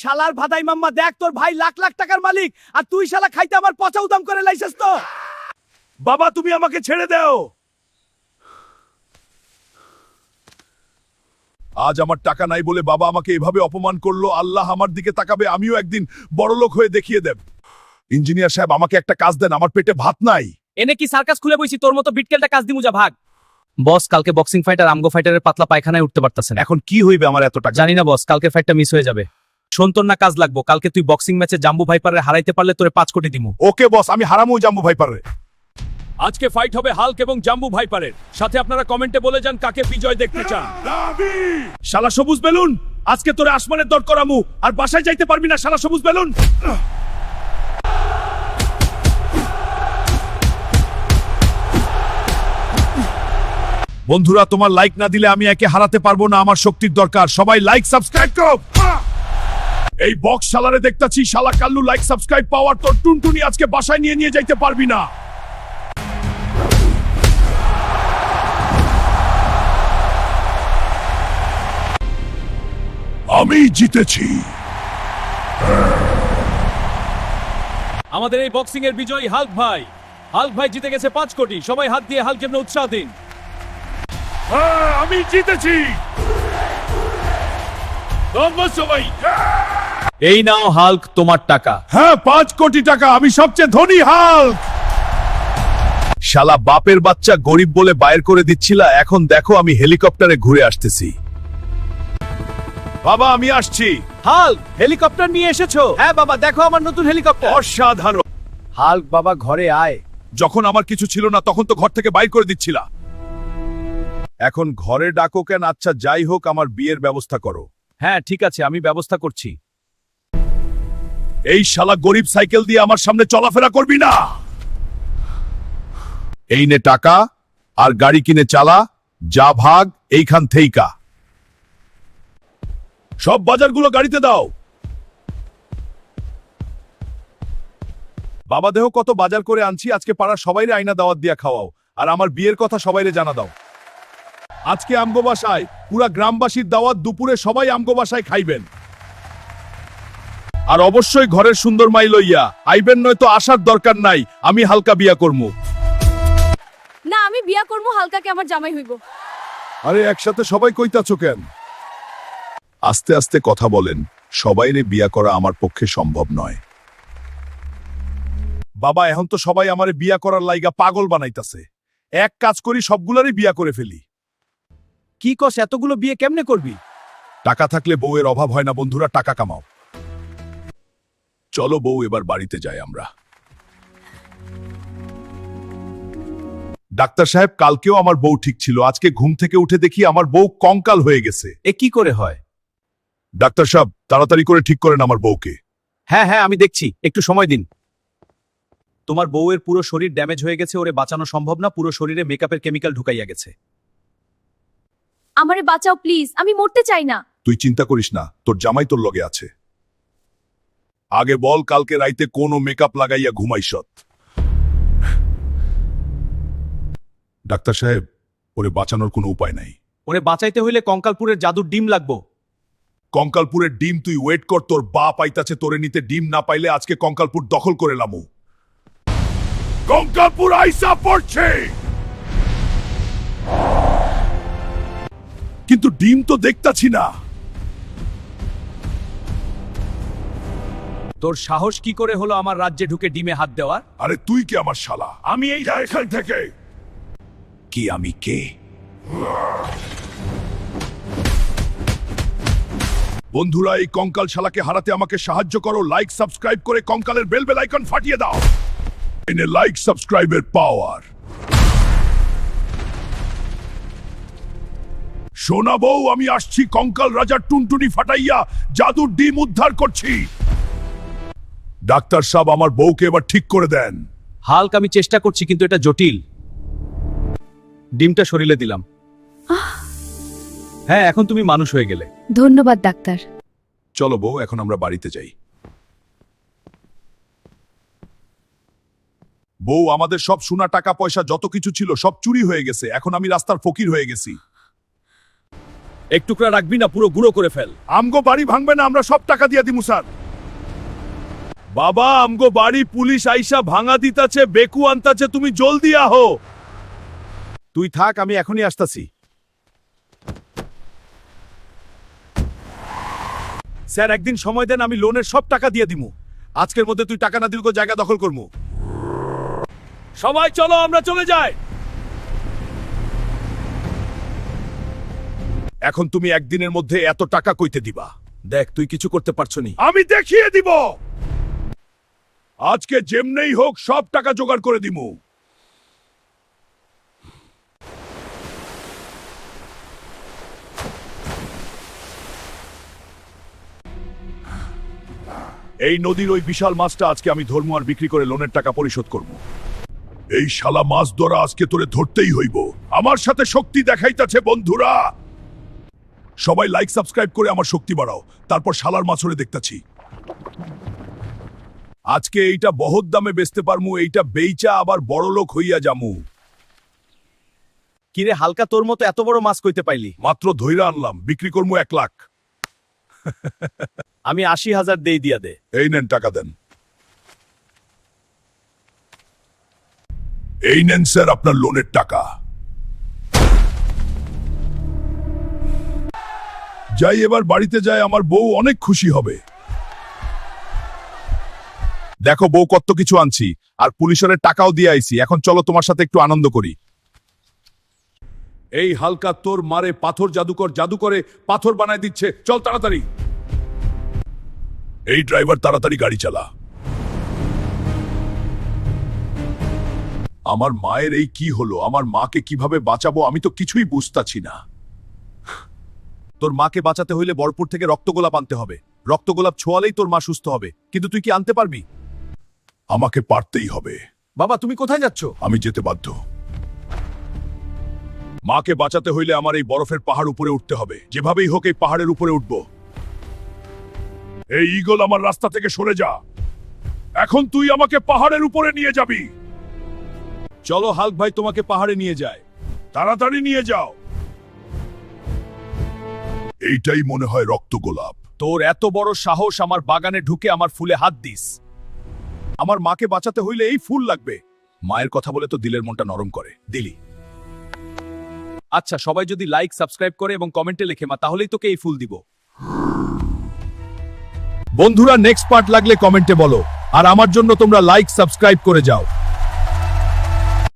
শালার ভাদাই মাম্মা, দেখ তোর ভাই লাখ লাখ টাকার মালিক, আর তুই শালা খাইতে আমার পচা উদাম করে লাইছিস তো। বাবা তুমি আমাকে ছেড়ে দাও। আজ আমার টাকা নাই বলে বাবা আমাকে এভাবে অপমান করলো। আল্লাহ আমার দিকে তাকাবে, আমিও একদিন বড়লোক হয়ে দেখিয়ে দেব। ইঞ্জিনিয়ার সাহেব আমাকে একটা কাজ দেন, আমার পেটে ভাত নাই। এনে কি সার্কাস খুলে বইছি তোর মতো বিটকেলটা কাজ দিমু যা ভাগ। বস কালকে বক্সিং ফাইটার আমগো ফাইটারের পাতলা পায়খানায় উঠতে পারতাছেন। এখন কি হইবে আমার এত টাকা? জানি না বস, কালকে ফাইটটা মিস হয়ে যাবে। শোন না কাজ লাগবো, কালকে তুই বক্সিং ম্যাচে জাম্বু ভাইপারে হারাইতে পারলে তোরে 5 কোটি দিমু। ওকে বস, আমি হারামও জাম্বু ভাইপারে। আজকে ফাইট হবে হাল্ক এবং জাম্বু ভাইপারের সাথে। আপনারা কমেন্টে বলে যান কাকে বিজয় দেখতে চান। শালা সবুজ বেলুন, আজকে তোরে আসমানের দর করামু, আর বাসায় যাইতে পারবি না শালা সবুজ বেলুন। বন্ধুরা তোমার লাইক না দিলে আমি একে হারাতে পারবো না, আমার শক্তির দরকার। সবাই লাইক সাবস্ক্রাইব করো। এই বক্স শালারে দেখতাছি, শালা কাল্লু লাইক সাবস্ক্রাইব পাওয়ার তোর টুনটুনি আজকে বাসায় নিয়ে যাইতে পারবি না। আমি জিতেছি। আমাদের এই বক্সিং এর বিজয়ী হাল্ক ভাই। হাল্ক ভাই জিতে গেছে 5 কোটি। সবাই হাত দিয়ে হাল্কের জন্য উৎসাহ দিন। আমি জিতেছি। সবাই এই নাও হাল্ক তোমার টাকা। হ্যাঁ 5 কোটি টাকা, আমি সবচেয়ে ধনী হাল্ক। শালা বাপের বাচ্চা গরিব বলে বাইর করে দিচ্ছিলা, এখন দেখো আমি হেলিকপ্টারে ঘুরে আসতেছি। বাবা আমি আসছি। হাল্ক হেলিকপ্টার নিয়ে এসেছো? হ্যাঁ বাবা, দেখো আমার নতুন হেলিকপ্টার। অসাধারণ। হাল্ক বাবা ঘরে আয়। যখন আমার কিছু ছিল না তখন তো ঘর থেকে বাইর করে দিচ্ছিলা, এখন ঘরে ডাকো কেন? আচ্ছা যাই হোক, আমার বিয়ের ব্যবস্থা করো। হ্যাঁ ঠিক আছে, আমি ব্যবস্থা করছি। এই শালা গরিব সাইকেল দিয়ে আমার সামনে চলাফেরা করবি না। এই নে টাকা, আর গাড়ি কিনে চালা, যা ভাগ এইখান থেইকা। সব বাজারগুলো গাড়িতে দাও। বাবা দেহ কত বাজার করে আনছি, আজকে পাড়ার সবাইরে আইনা দাওয়াত দিয়া খাওয়াও, আর আমার বিয়ের কথা সবাইরে জানা দাও। আজকে আমগো বাসায় পুরা গ্রামবাসীর দাওয়াত, দুপুরে সবাই আমগো বাসায় খাইবেন। আর অবশ্যই ঘরের সুন্দর মাই লইয়া আইবেন, নয়তো আসার দরকার নাই, আমি হালকা বিয়া করমু। না আমি বিয়া করবো, হালকাকে আমার জামাই হইব। আরে একসাথে সবাই কইতাছো কেন? আস্তে আস্তে কথা বলেন, সবাইরে বিয়া করা আমার পক্ষে সম্ভব নয়। বাবা এখন তো সবাই আমারে বিয়া করার লাইগা পাগল বানাইতাছে। এক কাজ করি, সবগুলারই বিয়া করে ফেলি। কি কস, এতগুলো বিয়ে কেমনে করবি? টাকা থাকলে বউয়ের অভাব হয় না বন্ধুরা, টাকা কামাও। চলো বউ এবার বাড়িতে যাই আমরা। ডাক্তার সাহেব কালকেও আমার বউ ঠিক ছিল, আজকে ঘুম থেকে উঠে দেখি আমার বউ কঙ্কাল হয়ে গেছে। এ কি করে হয়? ডাক্তার সাহেব তাড়াতাড়ি করে ঠিক করেন আমার বউকে। হ্যাঁ হ্যাঁ আমি দেখছি, একটু সময় দিন। তোমার বউয়ের পুরো শরীর ড্যামেজ হয়ে গেছে, ওরে বাঁচানো সম্ভব না, পুরো শরীরে মেকআপের কেমিক্যাল ঢুকাইয়া গেছে। আমারে বাঁচাও প্লিজ, আমি মরতে চাই না। তুই চিন্তা করিস না, তোর জামাই তোর লগে আছে। আগে বল কালকে রাইতে কোন মেকআপ লাগাইয়া ঘুমাইছত? ডাক্তার সাহেব ওরে বাঁচানোর কোনো উপায় নাই। ওরে বাঁচাইতে হইলে কঙ্কালপুরের জাদুর ডিম লাগবো। কঙ্কালপুরের ডিম তুই ওয়েট কর, তোর বাপ আইতাছে তোরে নিতে। ডিম না পাইলে আজকে কঙ্কালপুর দখল করে লামু। কঙ্কালপুর আইসা পড়ছে, কিন্তু ডিম তো দেখতাছি না। তোর সাহস কি করে হলো আমার রাজ্যে ঢুকে ডিমে হাত দেওয়ার? আরে তুই কি আমার শালা? আমি এই এখান থেকে কি? আমি কে? বন্ধুরা এই কঙ্কাল শালাকে হারাতে আমাকে সাহায্য করো। লাইক সাবস্ক্রাইব করে কঙ্কালের বেল বেল আইকন ফাটিয়ে দাও। এনে লাইক সাবস্ক্রাইবের পাওয়ার। সোনা বউ আমি আসছি, কঙ্কাল রাজার টুনটুনি ফাটাইয়া জাদুর ডিম উদ্ধার করছি। ডাক্তার সাহেব আমার বউকে এবার ঠিক করে দেন। হাল্ক আমি চেষ্টা করছি, কিন্তু এটা জটিল। ডিমটা শরীরে দিলাম। হ্যাঁ এখন তুমি মানুষ হয়ে গেলে। ধন্যবাদ ডাক্তার। চলো বউ এখন আমরা বাড়িতে যাই। বউ আমাদের সব সোনা টাকা পয়সা যত কিছু ছিল সব চুরি হয়ে গেছে, এখন আমি রাস্তার ফকির হয়ে গেছি। একটুকরা রাখবি না, পুরো গুঁড়ো করে ফেল। আমগো বাড়ি ভাঙবে না, আমরা সব টাকা দিয়ে দিমু স্যার। বাবা আমগো বাড়ি পুলিশ আইসা ভাঙা দিতাছে, বেকু আনতাছে, তুমি জলদি আহো। তুই থাক, আমি এখনই আসতাছি। স্যার একদিন সময় দেন, আমি লোনের সব টাকা দিয়ে দিমু। আজকের মধ্যে তুই টাকা না দিলে জায়গা দখল করমু। সবাই চলো, আমরা চলে যাই। এখন তুমি একদিনের মধ্যে এত টাকা কইতে দিবা? দেখ, তুই কিছু করতে পারছো নি। আমি দেখিয়ে দিব। আজকে যেমনেই হোক সব টাকা জোগাড় করে দিমু। এই নদীর ওই বিশাল মাছটা আজকে আমি ধরমু আর বিক্রি করে লোনের টাকা পরিশোধ করব। এই শালা মাছ ধরা আজকে তোরে ধরতেই হইব। আমার সাথে শক্তি দেখাইতাছে বন্ধুরা। সবাই লাইক সাবস্ক্রাইব করে আমার শক্তি বাড়াও, তারপর শালার মাছরে দেখতাছি। আজকে এইটা বহুত দামে বেচতে পারমু, এইটা বেইচা আবার বড় লোক হইয়া যামু। কিরে হালকা, তোর মতো এত বড় মাছ কইতে পাইলি? মাত্র ধইরা আনলাম, বিক্রি করমু 1 লাখ। আমি 80,000 দেই, দিয়া দে। এই নেন টাকা দেন। এই নেন স্যার আপনার লোনের টাকা। যাই এবার বাড়িতে যাই, আমার বউ অনেক খুশি হবে। দেখো বউ কত কিছু আনছি, আর পুলিশের টাকাও দিয়ে আইছি। এখন চলো তোমার সাথে একটু আনন্দ করি। এই হালকা তোর মারে পাথর জাদুকর জাদু করে পাথর বানায় দিচ্ছে, চল তাড়াতাড়ি। এই ড্রাইভার তাড়াতাড়ি গাড়ি চালা। আমার মায়ের এই কি হলো? আমার মাকে কিভাবে বাঁচাবো আমি তো কিছুই বুঝতাছি না। তোর মাকে বাঁচাতে হইলে বরপুর থেকে রক্তগোলাপ আনতে হবে। রক্তগোলাপ ছোঁয়ালেই তোর মা সুস্থ হবে, কিন্তু তুই কি আনতে পারবি? আমাকে পারতেই হবে। বাবা তুমি কোথায় যাচ্ছ? আমি যেতে বাধ্য। মাকে বাঁচাতে হইলে আমার এই বরফের পাহাড় উপরে উঠতে হবে। যেভাবেই হোক এই পাহাড়ের উপরে উঠব। এই ঈগল আমার রাস্তা থেকে সরে যা। এখন তুই আমাকে পাহাড়ের উপরে নিয়ে যাবি। চলো হাল্ক ভাই, তোমাকে পাহাড়ে নিয়ে যায়। তাড়াতাড়ি নিয়ে যাও। এইটাই মনে হয় রক্তগোলাপ। তোর এত বড় সাহস আমার বাগানে ঢুকে আমার ফুলে হাত দিস? আমার মাকে বাঁচাতে হইলে এই ফুল লাগবে। মায়ের কথা বলে তো দিলের মনটা নরম করে দিলি। আচ্ছা, সবাই যদি লাইক সাবস্ক্রাইব করে এবং কমেন্টে লেখে মা, তাহলেই তোকে এই ফুল দিব। বন্ধুরা নেক্সট পার্ট লাগলে কমেন্টে বলো, আর আমার জন্য তোমরা লাইক সাবস্ক্রাইব করে যাও।